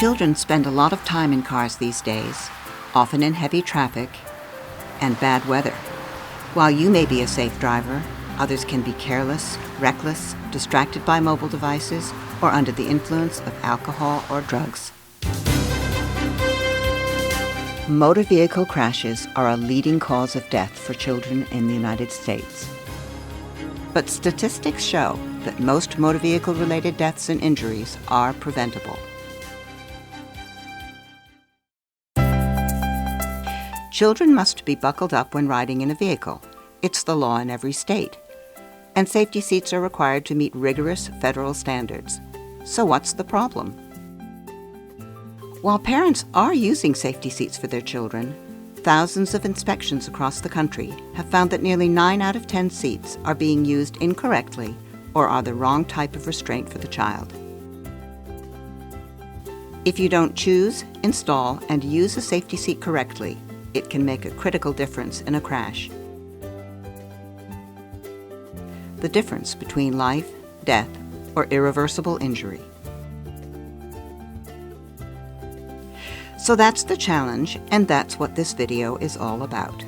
Children spend a lot of time in cars these days, often in heavy traffic and bad weather. While you may be a safe driver, others can be careless, reckless, distracted by mobile devices, or under the influence of alcohol or drugs. Motor vehicle crashes are a leading cause of death for children in the United States. But statistics show that most motor vehicle-related deaths and injuries are preventable. Children must be buckled up when riding in a vehicle. It's the law in every state. And safety seats are required to meet rigorous federal standards. So what's the problem? While parents are using safety seats for their children, thousands of inspections across the country have found that nearly 9 out of 10 seats are being used incorrectly or are the wrong type of restraint for the child. If you don't choose, install, and use a safety seat correctly, it can make a critical difference in a crash. The difference between life, death, or irreversible injury. So that's the challenge, and that's what this video is all about.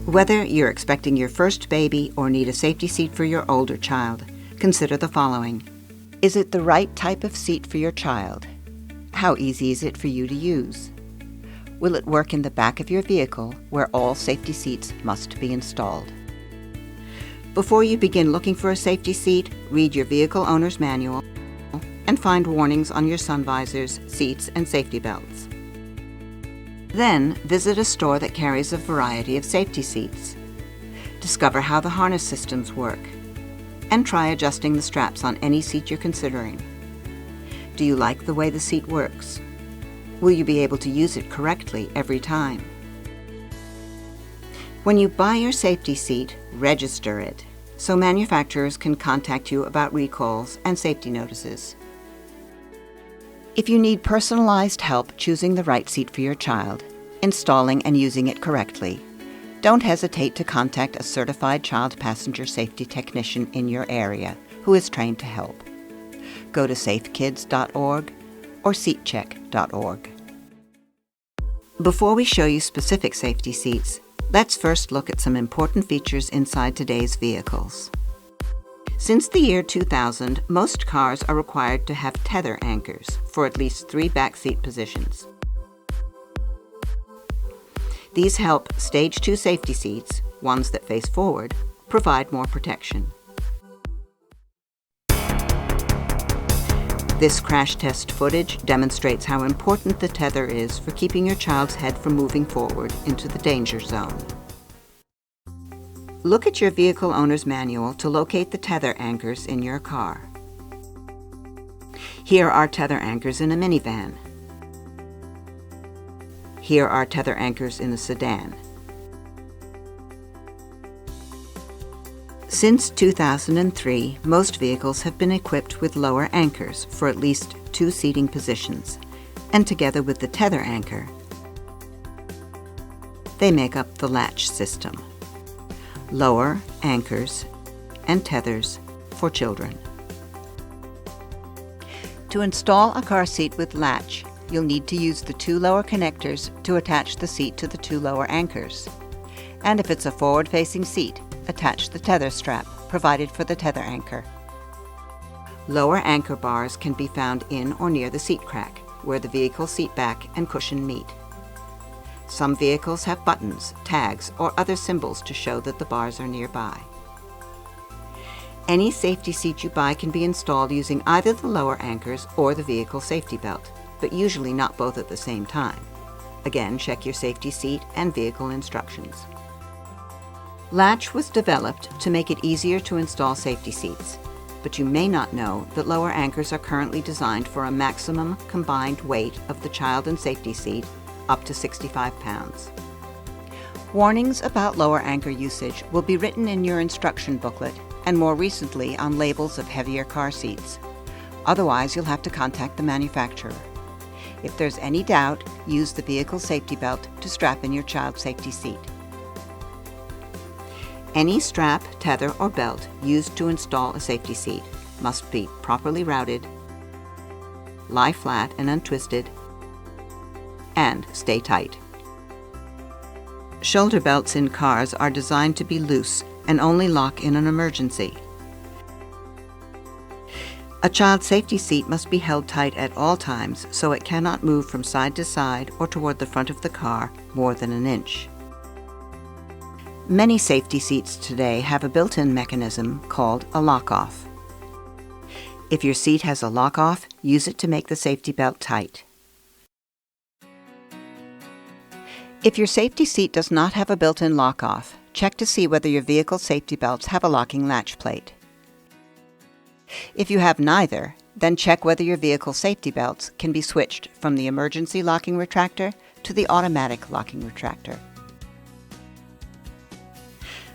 Whether you're expecting your first baby or need a safety seat for your older child, consider the following. Is it the right type of seat for your child? How easy is it for you to use? Will it work in the back of your vehicle where all safety seats must be installed? Before you begin looking for a safety seat, read your vehicle owner's manual and find warnings on your sun visors, seats, and safety belts. Then visit a store that carries a variety of safety seats. Discover how the harness systems work and try adjusting the straps on any seat you're considering. Do you like the way the seat works? Will you be able to use it correctly every time? When you buy your safety seat, register it so manufacturers can contact you about recalls and safety notices. If you need personalized help choosing the right seat for your child, installing and using it correctly, don't hesitate to contact a certified child passenger safety technician in your area who is trained to help. Go to safekids.org or seatcheck.org. Before we show you specific safety seats, let's first look at some important features inside today's vehicles. Since the year 2000, most cars are required to have tether anchors for at least 3 backseat positions. These help Stage 2 safety seats, ones that face forward, provide more protection. This crash test footage demonstrates how important the tether is for keeping your child's head from moving forward into the danger zone. Look at your vehicle owner's manual to locate the tether anchors in your car. Here are tether anchors in a minivan. Here are tether anchors in a sedan. Since 2003, most vehicles have been equipped with lower anchors for at least 2 seating positions, and together with the tether anchor, they make up the latch system. Lower anchors and tethers for children. To install a car seat with latch, you'll need to use the 2 lower connectors to attach the seat to the 2 lower anchors. And if it's a forward-facing seat, attach the tether strap provided for the tether anchor. Lower anchor bars can be found in or near the seat crack, where the vehicle seat back and cushion meet. Some vehicles have buttons, tags, or other symbols to show that the bars are nearby. Any safety seat you buy can be installed using either the lower anchors or the vehicle safety belt, but usually not both at the same time. Again, check your safety seat and vehicle instructions. Latch was developed to make it easier to install safety seats, but you may not know that lower anchors are currently designed for a maximum combined weight of the child and safety seat up to 65 pounds. Warnings about lower anchor usage will be written in your instruction booklet and more recently on labels of heavier car seats. Otherwise, you'll have to contact the manufacturer. If there's any doubt, use the vehicle safety belt to strap in your child's safety seat. Any strap, tether, or belt used to install a safety seat must be properly routed, lie flat and untwisted, and stay tight. Shoulder belts in cars are designed to be loose and only lock in an emergency. A child safety seat must be held tight at all times so it cannot move from side to side or toward the front of the car more than an inch. Many safety seats today have a built-in mechanism called a lock-off. If your seat has a lock-off, use it to make the safety belt tight. If your safety seat does not have a built-in lock-off, check to see whether your vehicle safety belts have a locking latch plate. If you have neither, then check whether your vehicle safety belts can be switched from the emergency locking retractor to the automatic locking retractor.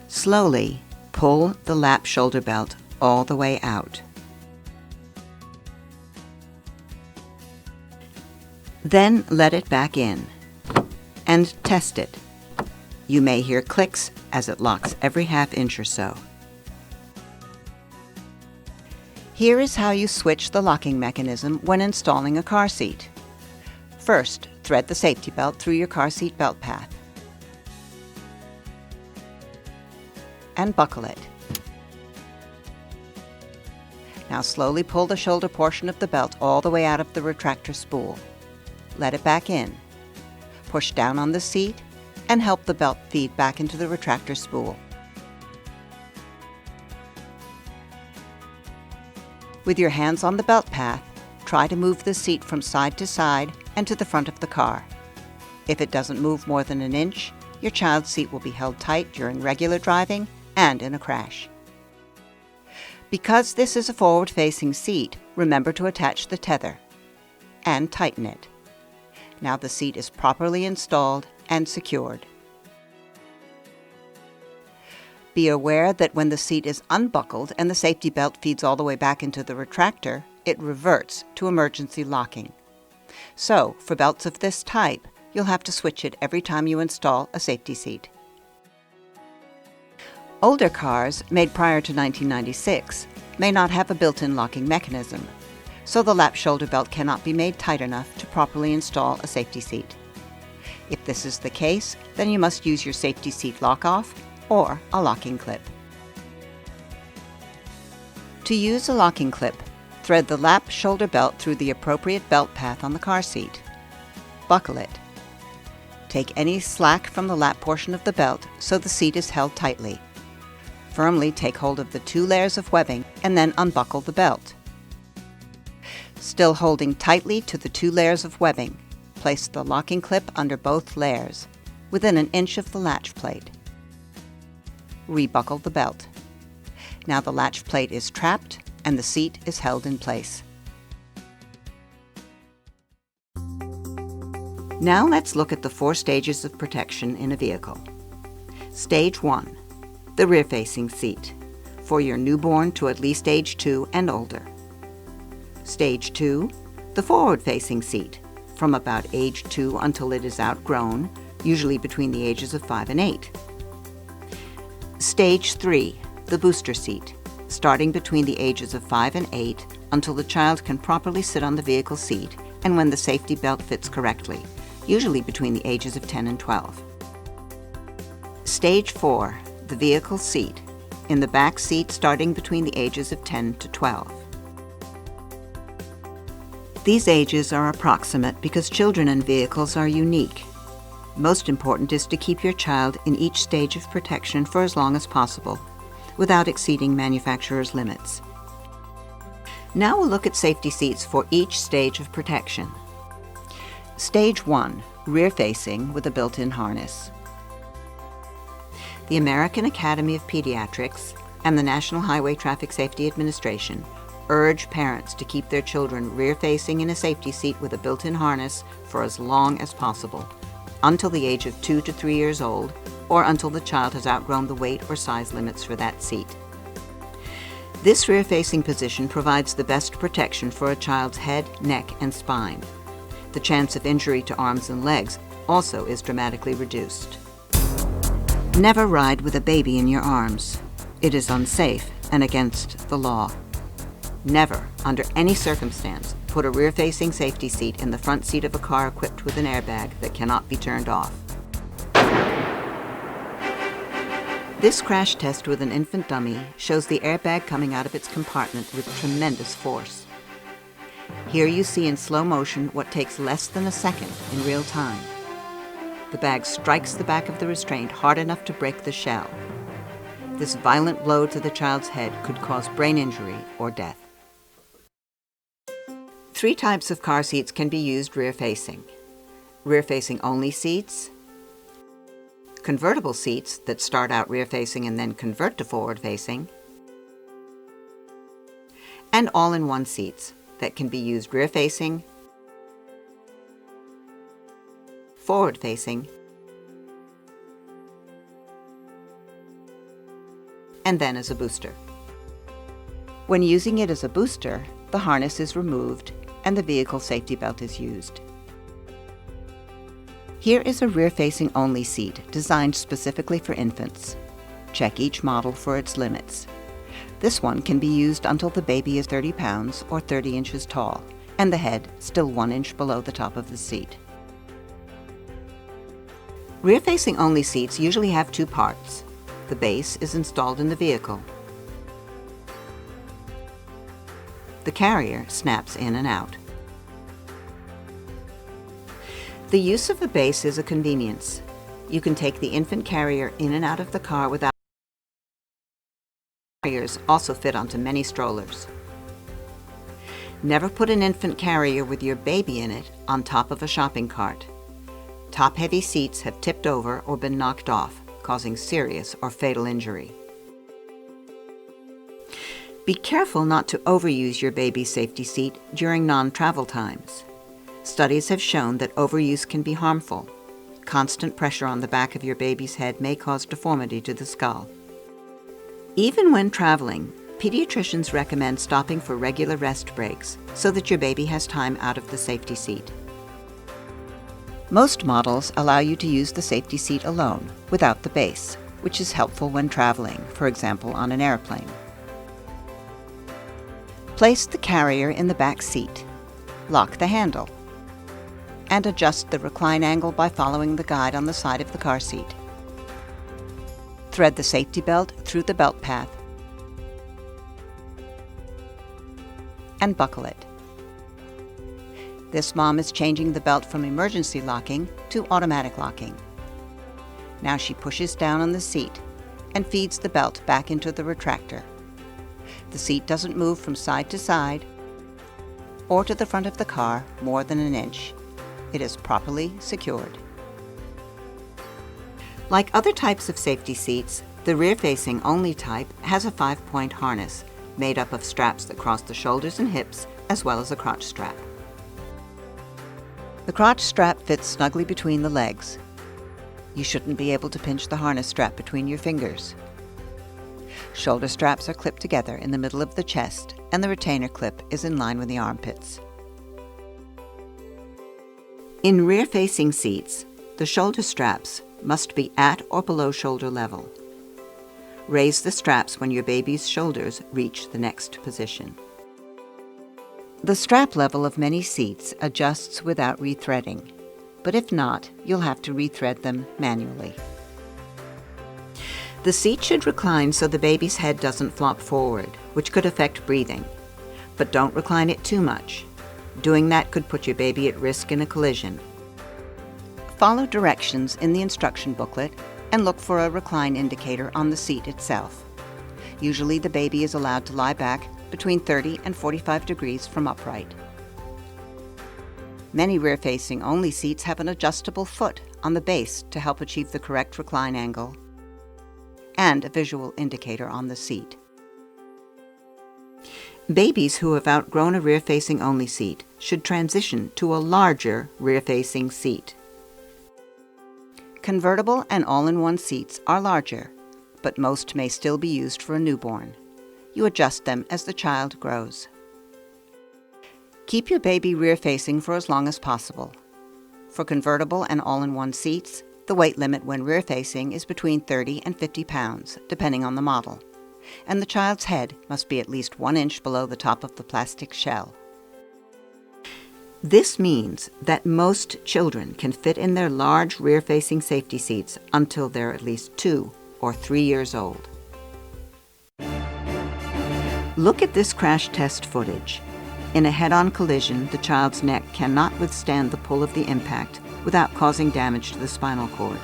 Slowly pull the lap shoulder belt all the way out. Then let it back in and test it. You may hear clicks as it locks every half inch or so. Here is how you switch the locking mechanism when installing a car seat. First, thread the safety belt through your car seat belt path and buckle it. Now slowly pull the shoulder portion of the belt all the way out of the retractor spool. Let it back in. Push down on the seat and help the belt feed back into the retractor spool. With your hands on the belt path, try to move the seat from side to side and to the front of the car. If it doesn't move more than an inch, your child's seat will be held tight during regular driving and in a crash. Because this is a forward-facing seat, remember to attach the tether and tighten it. Now the seat is properly installed and secured. Be aware that when the seat is unbuckled and the safety belt feeds all the way back into the retractor, it reverts to emergency locking. So, for belts of this type, you'll have to switch it every time you install a safety seat. Older cars, made prior to 1996, may not have a built-in locking mechanism, so the lap shoulder belt cannot be made tight enough to properly install a safety seat. If this is the case, then you must use your safety seat lock-off or a locking clip. To use a locking clip, thread the lap shoulder belt through the appropriate belt path on the car seat. Buckle it. Take any slack from the lap portion of the belt so the seat is held tightly. Firmly take hold of the 2 layers of webbing and then unbuckle the belt. Still holding tightly to the 2 layers of webbing, place the locking clip under both layers, within an inch of the latch plate. Rebuckle the belt. Now the latch plate is trapped and the seat is held in place. Now let's look at the 4 stages of protection in a vehicle. Stage 1. The rear-facing seat, for your newborn to at least age 2 and older. Stage 2. The forward-facing seat, from about age 2 until it is outgrown, usually between the ages of 5 and 8. Stage 3. The booster seat, starting between the ages of 5 and 8 until the child can properly sit on the vehicle seat and when the safety belt fits correctly, usually between the ages of 10 and 12. Stage 4. The vehicle seat, in the back seat starting between the ages of 10 to 12. These ages are approximate because children and vehicles are unique. Most important is to keep your child in each stage of protection for as long as possible, without exceeding manufacturer's limits. Now we'll look at safety seats for each stage of protection. Stage 1, rear-facing with a built-in harness. The American Academy of Pediatrics and the National Highway Traffic Safety Administration urge parents to keep their children rear-facing in a safety seat with a built-in harness for as long as possible, until the age of 2 to 3 years old, or until the child has outgrown the weight or size limits for that seat. This rear-facing position provides the best protection for a child's head, neck, and spine. The chance of injury to arms and legs also is dramatically reduced. Never ride with a baby in your arms. It is unsafe and against the law. Never, under any circumstance, put a rear-facing safety seat in the front seat of a car equipped with an airbag that cannot be turned off. This crash test with an infant dummy shows the airbag coming out of its compartment with tremendous force. Here you see in slow motion what takes less than a second in real time. The bag strikes the back of the restraint hard enough to break the shell. This violent blow to the child's head could cause brain injury or death. 3 types of car seats can be used rear-facing. Rear-facing only seats, convertible seats that start out rear-facing and then convert to forward-facing, and all-in-one seats that can be used rear-facing, forward-facing, and then as a booster. When using it as a booster, the harness is removed and the vehicle safety belt is used. Here is a rear-facing only seat designed specifically for infants. Check each model for its limits. This one can be used until the baby is 30 pounds or 30 inches tall, and the head still 1 inch below the top of the seat. Rear-facing only seats usually have 2 parts. The base is installed in the vehicle. The carrier snaps in and out. The use of a base is a convenience. You can take the infant carrier in and out of the car without. Carriers also fit onto many strollers. Never put an infant carrier with your baby in it on top of a shopping cart. Top-heavy seats have tipped over or been knocked off, causing serious or fatal injury. Be careful not to overuse your baby's safety seat during non-travel times. Studies have shown that overuse can be harmful. Constant pressure on the back of your baby's head may cause deformity to the skull. Even when traveling, pediatricians recommend stopping for regular rest breaks so that your baby has time out of the safety seat. Most models allow you to use the safety seat alone, without the base, which is helpful when traveling, for example on an airplane. Place the carrier in the back seat, lock the handle, and adjust the recline angle by following the guide on the side of the car seat. Thread the safety belt through the belt path and buckle it. This mom is changing the belt from emergency locking to automatic locking. Now she pushes down on the seat and feeds the belt back into the retractor. The seat doesn't move from side to side or to the front of the car more than an inch. It is properly secured. Like other types of safety seats, the rear-facing only type has a 5-point harness made up of straps that cross the shoulders and hips, as well as a crotch strap. The crotch strap fits snugly between the legs. You shouldn't be able to pinch the harness strap between your fingers. Shoulder straps are clipped together in the middle of the chest, and the retainer clip is in line with the armpits. In rear-facing seats, the shoulder straps must be at or below shoulder level. Raise the straps when your baby's shoulders reach the next position. The strap level of many seats adjusts without rethreading, but if not, you'll have to rethread them manually. The seat should recline so the baby's head doesn't flop forward, which could affect breathing. But don't recline it too much. Doing that could put your baby at risk in a collision. Follow directions in the instruction booklet and look for a recline indicator on the seat itself. Usually the baby is allowed to lie back between 30 and 45 degrees from upright. Many rear-facing only seats have an adjustable foot on the base to help achieve the correct recline angle, and a visual indicator on the seat. Babies who have outgrown a rear-facing only seat should transition to a larger rear-facing seat. Convertible and all-in-one seats are larger, but most may still be used for a newborn. You adjust them as the child grows. Keep your baby rear-facing for as long as possible. For convertible and all-in-one seats, the weight limit when rear-facing is between 30 and 50 pounds, depending on the model. and the child's head must be at least 1 inch below the top of the plastic shell. This means that most children can fit in their large rear-facing safety seats until they're at least 2 or 3 years old. Look at this crash test footage. In a head-on collision, the child's neck cannot withstand the pull of the impact without causing damage to the spinal cord.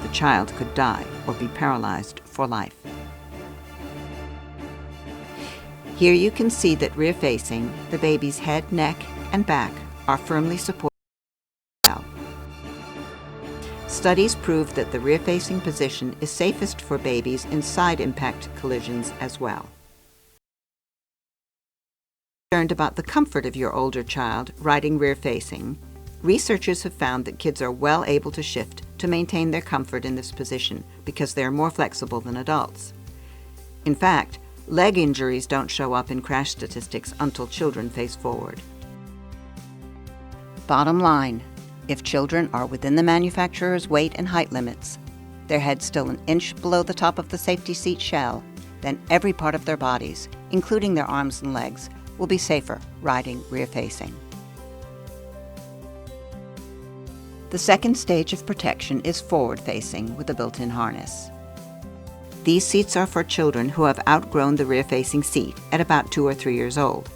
The child could die or be paralyzed for life. Here you can see that rear-facing, the baby's head, neck, and back are firmly supported. Studies prove that the rear-facing position is safest for babies in side-impact collisions as well. Concerned about the comfort of your older child riding rear-facing, researchers have found that kids are well able to shift to maintain their comfort in this position because they are more flexible than adults. In fact, leg injuries don't show up in crash statistics until children face forward. Bottom line, if children are within the manufacturer's weight and height limits, their head still 1 inch below the top of the safety seat shell, then every part of their bodies, including their arms and legs, will be safer riding rear-facing. The second stage of protection is forward-facing with a built-in harness. These seats are for children who have outgrown the rear-facing seat at about 2 or 3 years old.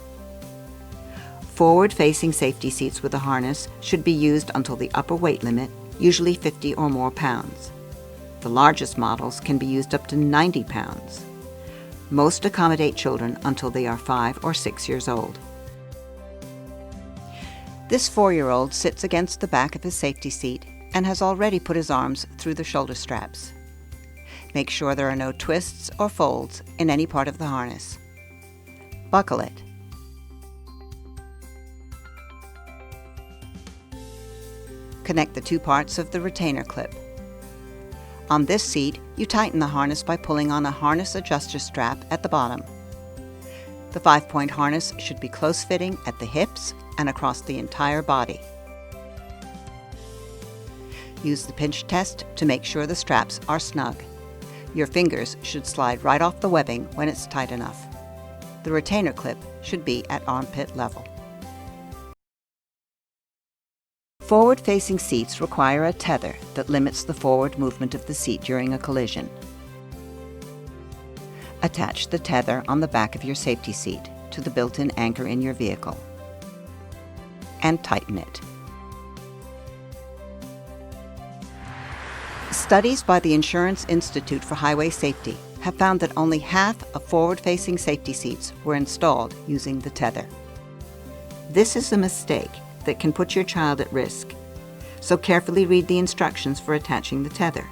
Forward-facing safety seats with a harness should be used until the upper weight limit, usually 50 or more pounds. The largest models can be used up to 90 pounds. Most accommodate children until they are 5 or 6 years old. This 4-year-old sits against the back of his safety seat and has already put his arms through the shoulder straps. Make sure there are no twists or folds in any part of the harness. Buckle it. Connect the 2 parts of the retainer clip. On this seat, you tighten the harness by pulling on a harness adjuster strap at the bottom. The 5-point harness should be close-fitting at the hips and across the entire body. Use the pinch test to make sure the straps are snug. Your fingers should slide right off the webbing when it's tight enough. The retainer clip should be at armpit level. Forward-facing seats require a tether that limits the forward movement of the seat during a collision. Attach the tether on the back of your safety seat to the built-in anchor in your vehicle and tighten it. Studies by the Insurance Institute for Highway Safety have found that only half of forward-facing safety seats were installed using the tether. This is a mistake that can put your child at risk, so carefully read the instructions for attaching the tether.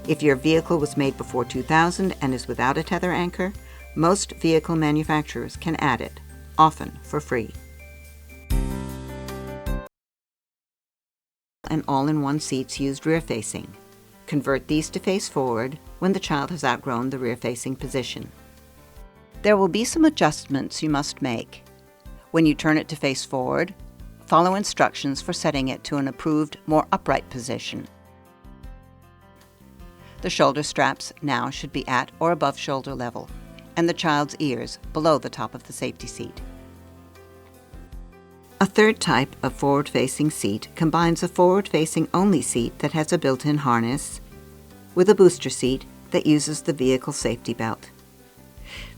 If your vehicle was made before 2000 and is without a tether anchor, most vehicle manufacturers can add it, often for free. And all-in-one seats used rear-facing. Convert these to face forward when the child has outgrown the rear-facing position. There will be some adjustments you must make. When you turn it to face forward, follow instructions for setting it to an approved, more upright position. The shoulder straps now should be at or above shoulder level, and the child's ears below the top of the safety seat. A third type of forward-facing seat combines a forward-facing only seat that has a built-in harness with a booster seat that uses the vehicle safety belt.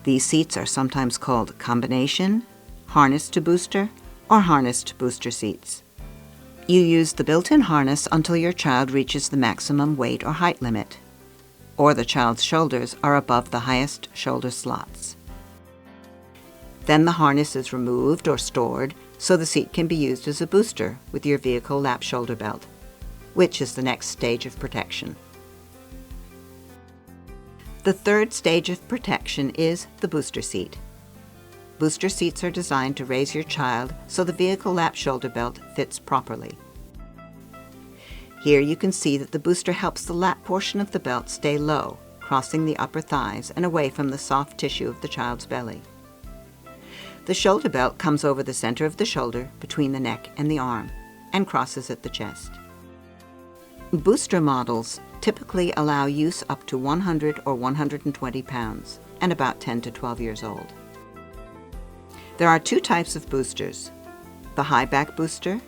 These seats are sometimes called combination, harness to booster, or harness to booster seats. You use the built-in harness until your child reaches the maximum weight or height limit, or the child's shoulders are above the highest shoulder slots. Then the harness is removed or stored so the seat can be used as a booster with your vehicle lap shoulder belt, which is the next stage of protection. The third stage of protection is the booster seat. Booster seats are designed to raise your child so the vehicle lap shoulder belt fits properly. Here you can see that the booster helps the lap portion of the belt stay low, crossing the upper thighs and away from the soft tissue of the child's belly. The shoulder belt comes over the center of the shoulder between the neck and the arm and crosses at the chest. Booster models typically allow use up to 100 or 120 pounds and about 10 to 12 years old. There are two types of boosters, the high back booster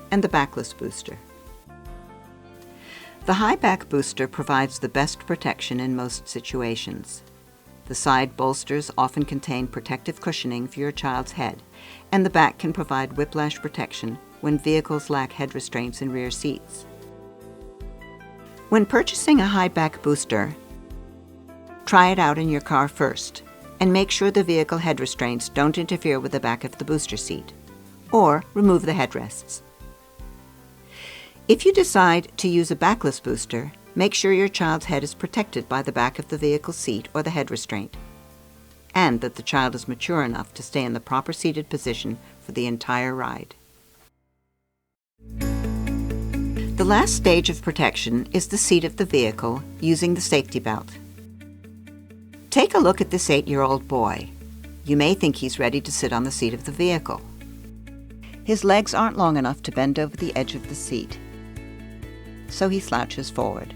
and the backless booster. The high back booster provides the best protection in most situations. The side bolsters often contain protective cushioning for your child's head, and the back can provide whiplash protection when vehicles lack head restraints in rear seats. When purchasing a high back booster, try it out in your car first and make sure the vehicle head restraints don't interfere with the back of the booster seat, or remove the headrests. If you decide to use a backless booster, make sure your child's head is protected by the back of the vehicle seat or the head restraint, and that the child is mature enough to stay in the proper seated position for the entire ride. The last stage of protection is the seat of the vehicle using the safety belt. Take a look at this 8-year-old boy. You may think he's ready to sit on the seat of the vehicle. His legs aren't long enough to bend over the edge of the seat, so he slouches forward.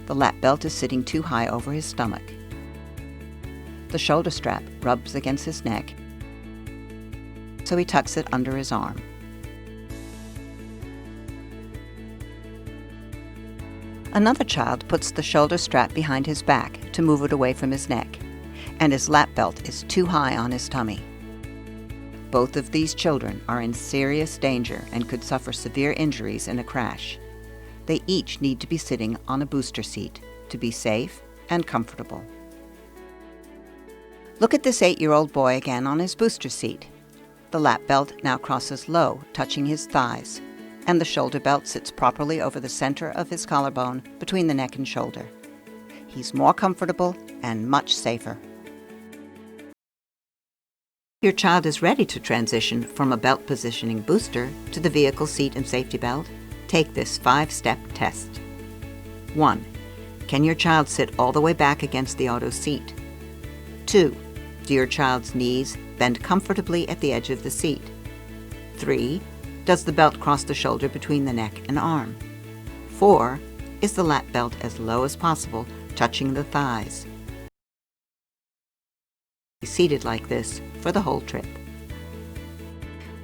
The lap belt is sitting too high over his stomach. The shoulder strap rubs against his neck, so he tucks it under his arm. Another child puts the shoulder strap behind his back to move it away from his neck, and his lap belt is too high on his tummy. Both of these children are in serious danger and could suffer severe injuries in a crash. They each need to be sitting on a booster seat to be safe and comfortable. Look at this 8-year-old boy again on his booster seat. The lap belt now crosses low, touching his thighs, and the shoulder belt sits properly over the center of his collarbone between the neck and shoulder. He's more comfortable and much safer. Your child is ready to transition from a belt positioning booster to the vehicle seat and safety belt. Take this 5-step test. 1. Can your child sit all the way back against the auto seat? 2. Do your child's knees bend comfortably at the edge of the seat? 3. Does the belt cross the shoulder between the neck and arm? 4. Is the lap belt as low as possible, touching the thighs? Be seated like this for the whole trip.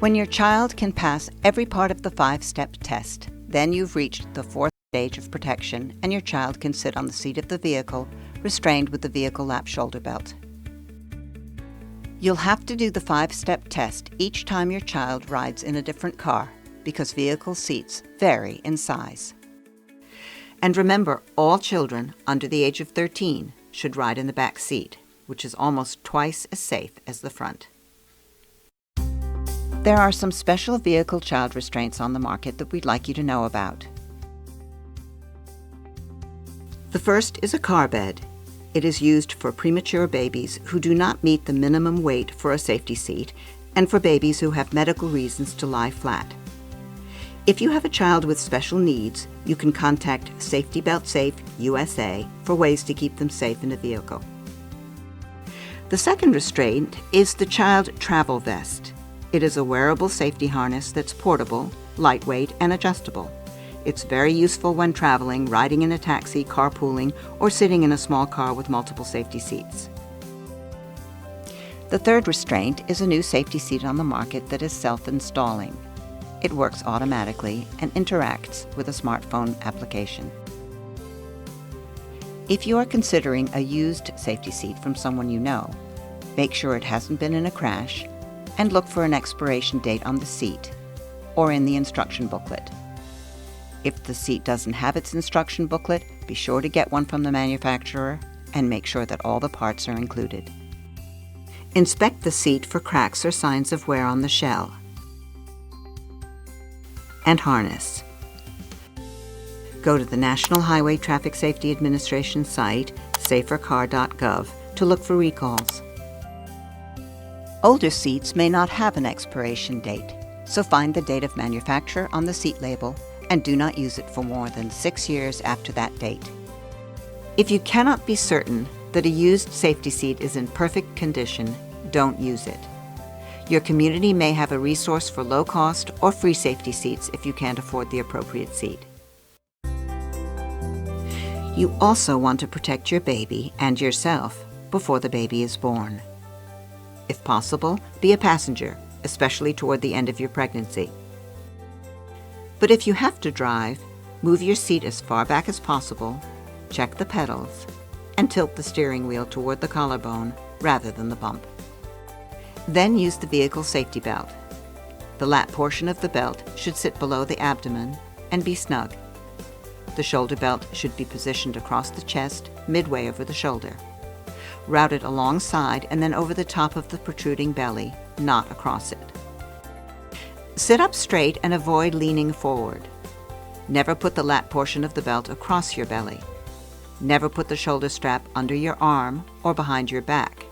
When your child can pass every part of the 5-step test, then you've reached the 4th stage of protection and your child can sit on the seat of the vehicle, restrained with the vehicle lap shoulder belt. You'll have to do the 5-step test each time your child rides in a different car because vehicle seats vary in size. And remember, all children under the age of 13 should ride in the back seat, which is almost twice as safe as the front. There are some special vehicle child restraints on the market that we'd like you to know about. The first is a car bed. It is used for premature babies who do not meet the minimum weight for a safety seat and for babies who have medical reasons to lie flat. If you have a child with special needs, you can contact Safety Belt Safe USA for ways to keep them safe in the vehicle. The second restraint is the child travel vest. It is a wearable safety harness that's portable, lightweight, and adjustable. It's very useful when traveling, riding in a taxi, carpooling, or sitting in a small car with multiple safety seats. The third restraint is a new safety seat on the market that is self-installing. It works automatically and interacts with a smartphone application. If you are considering a used safety seat from someone you know, make sure it hasn't been in a crash and look for an expiration date on the seat or in the instruction booklet. If the seat doesn't have its instruction booklet, be sure to get one from the manufacturer and make sure that all the parts are included. Inspect the seat for cracks or signs of wear on the shell. And harness. Go to the National Highway Traffic Safety Administration site, safercar.gov, to look for recalls. Older seats may not have an expiration date, so find the date of manufacture on the seat label and do not use it for more than 6 years after that date. If you cannot be certain that a used safety seat is in perfect condition, don't use it. Your community may have a resource for low-cost or free safety seats if you can't afford the appropriate seat. You also want to protect your baby and yourself before the baby is born. If possible, be a passenger, especially toward the end of your pregnancy. But if you have to drive, move your seat as far back as possible, check the pedals, and tilt the steering wheel toward the collarbone rather than the bump. Then use the vehicle safety belt. The lap portion of the belt should sit below the abdomen and be snug. The shoulder belt should be positioned across the chest, midway over the shoulder. Route it alongside and then over the top of the protruding belly, not across it. Sit up straight and avoid leaning forward. Never put the lap portion of the belt across your belly. Never put the shoulder strap under your arm or behind your back.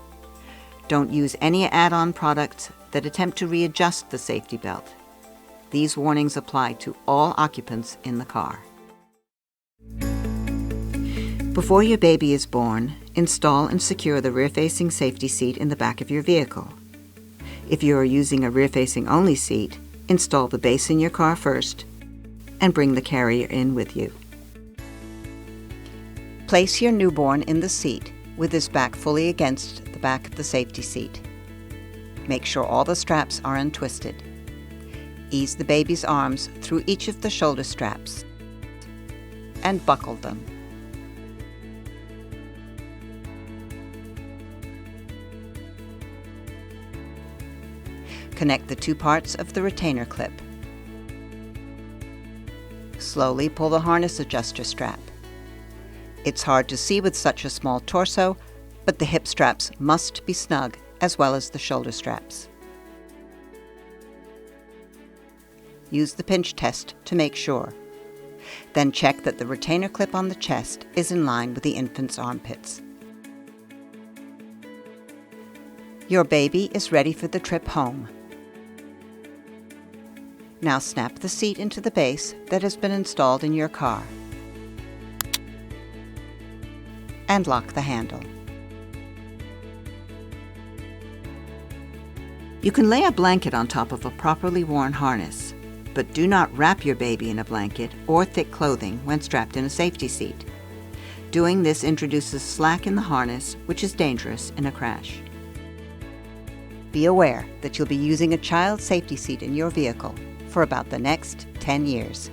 Don't use any add-on products that attempt to readjust the safety belt. These warnings apply to all occupants in the car. Before your baby is born, install and secure the rear-facing safety seat in the back of your vehicle. If you are using a rear-facing only seat, install the base in your car first and bring the carrier in with you. Place your newborn in the seat with his back fully against the back of the safety seat. Make sure all the straps are untwisted. Ease the baby's arms through each of the shoulder straps and buckle them. Connect the two parts of the retainer clip. Slowly pull the harness adjuster strap. It's hard to see with such a small torso, but the hip straps must be snug as well as the shoulder straps. Use the pinch test to make sure. Then check that the retainer clip on the chest is in line with the infant's armpits. Your baby is ready for the trip home. Now snap the seat into the base that has been installed in your car and lock the handle. You can lay a blanket on top of a properly worn harness, but do not wrap your baby in a blanket or thick clothing when strapped in a safety seat. Doing this introduces slack in the harness, which is dangerous in a crash. Be aware that you'll be using a child safety seat in your vehicle for about the next 10 years.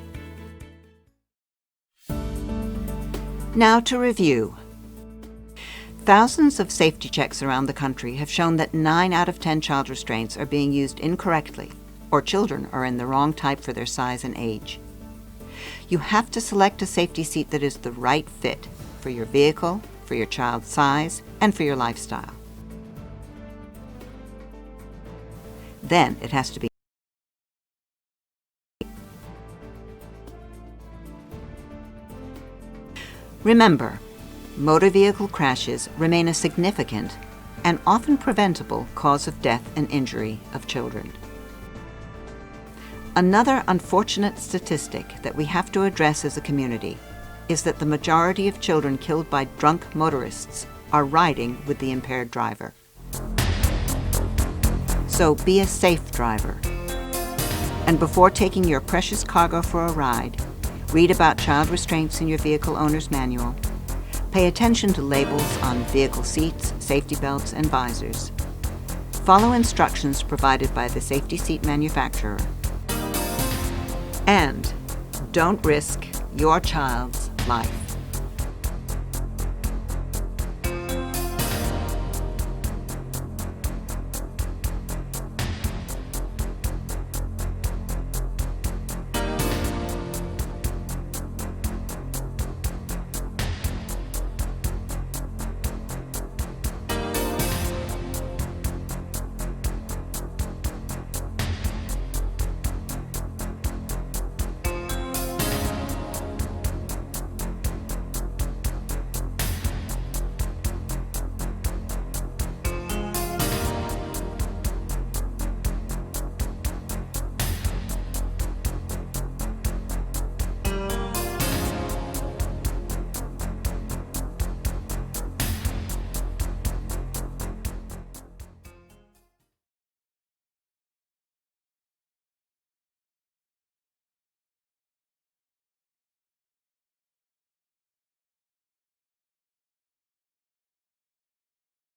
Now to review. Thousands of safety checks around the country have shown that 9 out of 10 child restraints are being used incorrectly, or children are in the wrong type for their size and age. You have to select a safety seat that is the right fit for your vehicle, for your child's size, and for your lifestyle. Then it has to be Remember, motor vehicle crashes remain a significant and often preventable cause of death and injury of children. Another unfortunate statistic that we have to address as a community is that the majority of children killed by drunk motorists are riding with the impaired driver. So be a safe driver. And before taking your precious cargo for a ride, read about child restraints in your vehicle owner's manual. Pay attention to labels on vehicle seats, safety belts, and visors. Follow instructions provided by the safety seat manufacturer. And don't risk your child's life.